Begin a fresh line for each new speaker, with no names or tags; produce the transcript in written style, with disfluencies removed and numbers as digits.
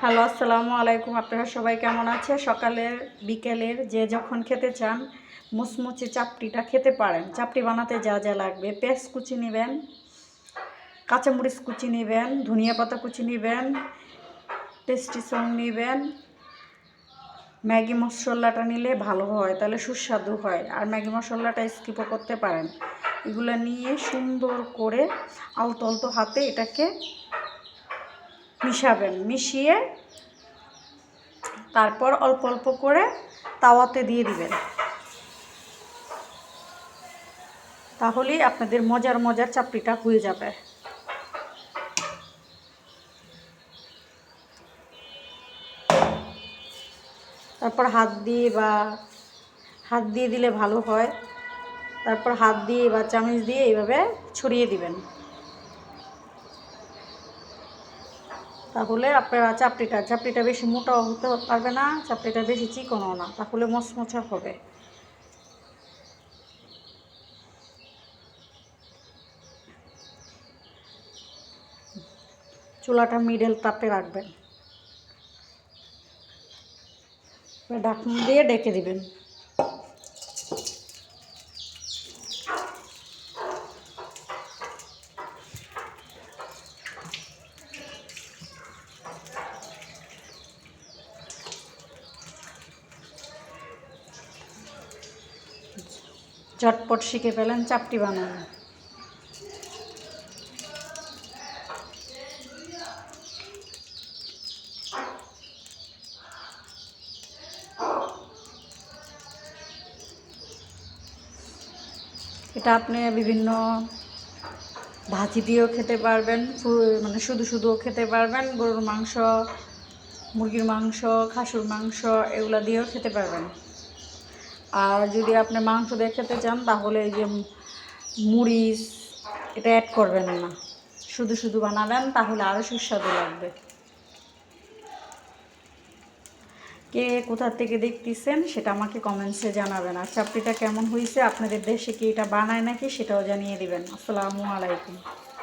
Hello, আসসালামু আলাইকুম। আপনারা সবাই কেমন আছে? সকালের বিকেলের যে যখন খেতে চান মুচমুচে চাপটিটা খেতে পারেন। চাপটি বানাতে যা যা লাগবে: পেঁয়াজ কুচি নেবেন, কাঁচামরিচ কুচি নেবেন, ধনিয়া পাতা কুচি নেবেন, টেস্টি সং নেবেন। ম্যাগি মশলাটা নিলে ভালো হয়, তাহলে সুস্বাদু হয়। আর ম্যাগি মশলাটা স্কিপও করতে পারেন। এগুলো নিয়ে সুন্দর করে আলতো আলতো হাতে এটাকে মিশাবেন। মিশিয়ে তারপর অল্প অল্প করে তাওয়াতে দিয়ে দিবেন। তাহলেই আপনাদের মজার মজার চাপড়িটা হয়ে যাবে। তারপর হাত দিয়ে দিলে ভালো হয়। তারপর হাত দিয়ে বা চামচ দিয়ে এইভাবে ছড়িয়ে দিবেন। তাহলে আপনারা চাপড়িটা বেশি মোটাও হতে পারবে না, চাপড়িটা বেশি চিকনও না, তাহলে মচমচা হবে। চুলাটা মিডল তাপে রাখবেন, ঢাকনা দিয়ে ডেকে দিবেন। ঝটপট শিখে পেলেন চাপটি বানানো। এটা আপনি বিভিন্ন ভাজি দিয়েও খেতে পারবেন, মানে শুধু শুধুও খেতে পারবেন। গরুর মাংস, মুরগির মাংস, খাসির মাংস এগুলো দিয়েও খেতে পারবেন। আর যদি আপনি মাংস দিয়ে খেতে চান তাহলে এই যে মরিচ এটা অ্যাড করবেন না, শুধু শুধু বানাবেন, তাহলে আরও সুস্বাদু লাগবে। কে কোথা থেকে দেখতেছেন সেটা আমাকে কমেন্টসে জানাবেন। আর চাপড়িটা কেমন হয়েছে, আপনাদের দেশে কি এটা বানায় নাকি সেটাও জানিয়ে দিবেন। আসসালামু আলাইকুম।